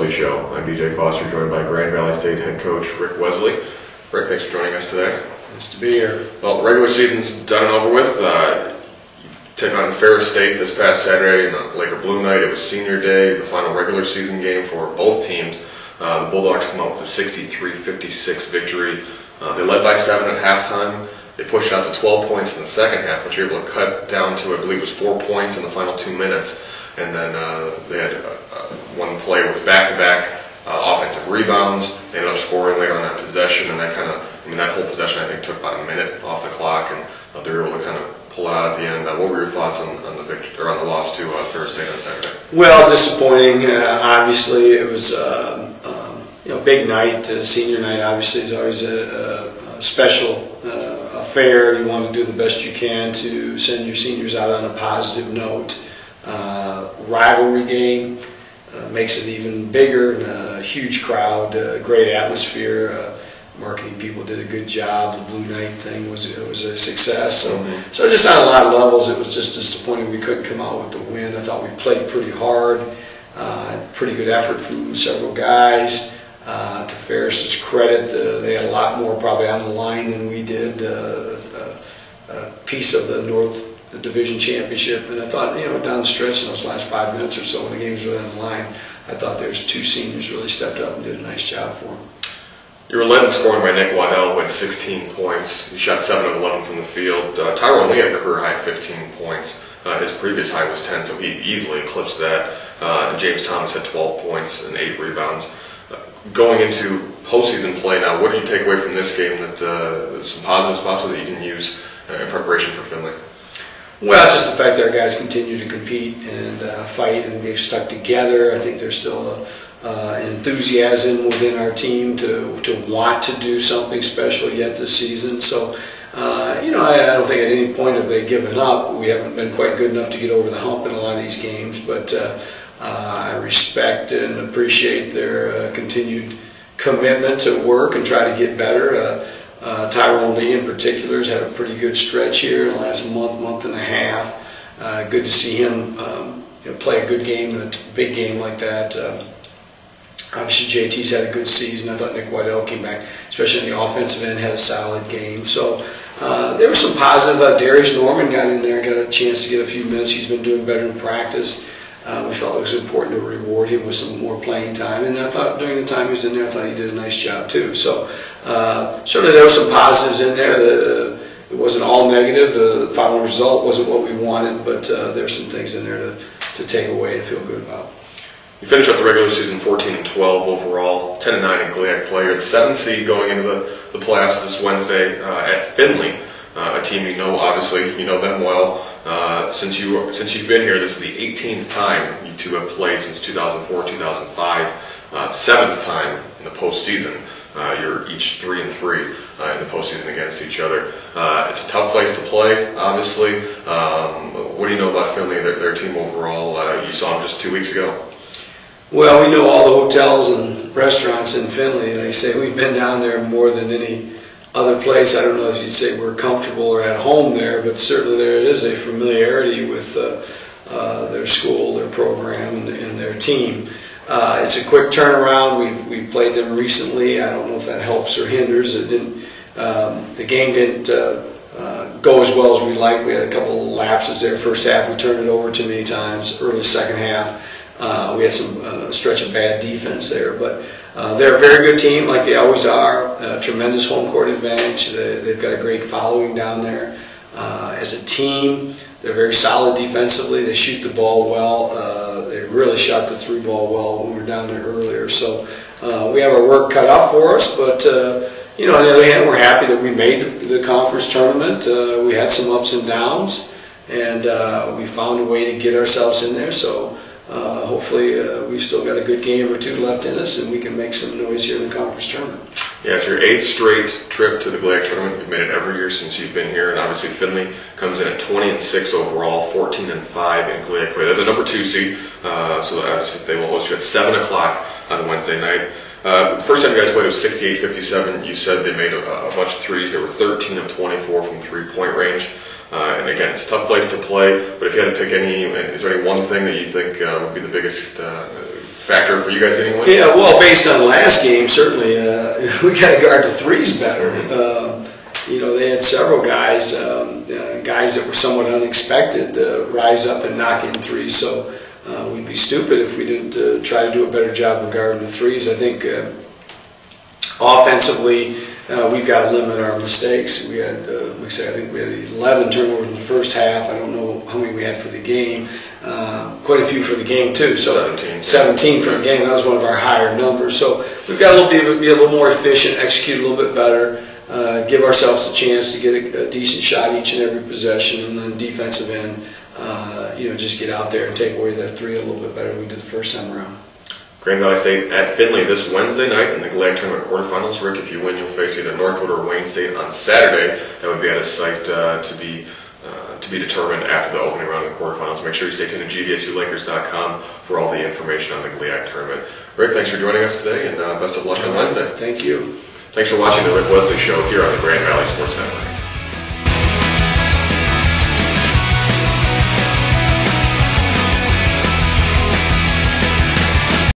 Wesley Show. I'm DJ Foster, joined by Grand Valley State head coach Ric Wesley. Ric, thanks for joining us today. Nice to be here. Well, the regular season's done and over with. You took on Ferris State this past Saturday in the Laker Blue Night. It was senior day, the final regular season game for both teams. The Bulldogs come out with a 63-56 victory. They led by 7 at halftime. They pushed out to 12 points in the second half, but you're able to cut down to, I believe it was 4 points in the final 2 minutes. And then they had one play with back-to-back offensive rebounds. They ended up scoring later on that possession, and that that whole possession I think took about a minute off the clock, and they were able to kind of pull it out at the end. What were your thoughts on the victory or on the loss to Ferris State on Saturday? Well, disappointing. Obviously, it was big night. Senior night obviously is always a special affair. You want to do the best you can to send your seniors out on a positive note. Rivalry game makes it even bigger. A huge crowd, great atmosphere. Marketing people did a good job. The Blue Night thing was a success. So just on a lot of levels, it was just disappointing we couldn't come out with the win. I thought we played pretty hard. Pretty good effort from several guys. To Ferris's credit, they had a lot more probably on the line than we did. A piece of the North Division Championship, and I thought, down the stretch in those last 5 minutes or so when the game was really on the line, I thought there's two seniors really stepped up and did a nice job for them. You were led in scoring by Nick Waddell, who had 16 points. He shot 7 of 11 from the field. Tyrone Lee had a career high 15 points. His previous high was 10, so he easily eclipsed that. James Thomas had 12 points and 8 rebounds. Going into postseason play now, what did you take away from this game that some positives possibly that you can use in preparation for Findlay? Well, just the fact that our guys continue to compete and fight, and they've stuck together. I think there's still an enthusiasm within our team to want to do something special yet this season. So, I don't think at any point have they given up. We haven't been quite good enough to get over the hump in a lot of these games, but I respect and appreciate their continued commitment to work and try to get better. Tyrone Lee in particular has had a pretty good stretch here in the last month and a half. Good to see him play a good game in a big game like that. Obviously JT's had a good season. I thought Nick Waddell came back, especially in the offensive end, had a solid game. So there was some positive. Darius Norman got in there, got a chance to get a few minutes. He's been doing better in practice. We felt it was important to reward him with some more playing time, and I thought during the time he was in there, I thought he did a nice job too. So certainly there were some positives in there. It wasn't all negative. The final result wasn't what we wanted, but there's some things in there to take away and feel good about. You finished up the regular season 14-12 overall, 10-9 in GLIAC play. You're the 7th seed going into the playoffs this Wednesday at Findlay, a team obviously, you know them well. Since you've been here, this is the 18th time you two have played since 2004, 2005, 7th time in the postseason. You're each 3-3 in the postseason against each other. It's a tough place to play, obviously. What do you know about Findlay, their team overall? You saw them just 2 weeks ago. Well, we know all the hotels and restaurants in Findlay. Like I say, we've been down there more than any other place. I don't know if you'd say we're comfortable or at home there, but certainly there is a familiarity with their school, their program, and their team. It's a quick turnaround. We played them recently. I don't know if that helps or hinders. The game didn't go as well as we liked. We had a couple of lapses there. First half, we turned it over too many times. Early second half, we had some stretch of bad defense there, but they're a very good team, like they always are. Tremendous home court advantage. They've got a great following down there. As a team, they're very solid defensively. They shoot the ball well. They really shot the 3 ball well when we were down there earlier. So we have our work cut out for us, but on the other hand, we're happy that we made the conference tournament. We had some ups and downs, and we found a way to get ourselves in there. So hopefully we've still got a good game or two left in us, and we can make some noise here in the conference tournament. Yeah, it's your 8th straight trip to the GLIAC tournament. You've made it every year since you've been here, and obviously Findlay comes in at 20-6 overall, 14-5 in GLIAC play. They're the number 2 seed, so obviously they will host you at 7 o'clock on Wednesday night. The first time you guys played was 68-57. You said they made a bunch of threes. They were 13 of 24 from three-point range. And again, it's a tough place to play, but if you had to pick is there any one thing that you think would be the biggest factor for you guys getting a win? Yeah, well, based on the last game, certainly we got to guard the threes better. They had several guys that were somewhat unexpected rise up and knock in threes. So we'd be stupid if we didn't try to do a better job of guarding the threes. I think offensively, we've got to limit our mistakes. We had, I think we had 11 turnovers in the first half. I don't know how many we had for the game. Quite a few for the game too. So 17 for the game. That was one of our higher numbers. So we've got to be a little more efficient, execute a little bit better, give ourselves a chance to get a decent shot each and every possession, and then defensive end, just get out there and take away that three a little bit better than we did the first time around. Grand Valley State at Findlay this Wednesday night in the GLAD Tournament quarterfinals. Rick, if you win, you'll face either Northwood or Wayne State on Saturday. That would be at a site to be determined after the opening round of the quarterfinals. Make sure you stay tuned to GVSULakers.com for all the information on the GLAD Tournament. Rick, thanks for joining us today, and best of luck on Wednesday. Thank you. Thanks for watching the Ric Wesley Show here on the Grand Valley Sports Network.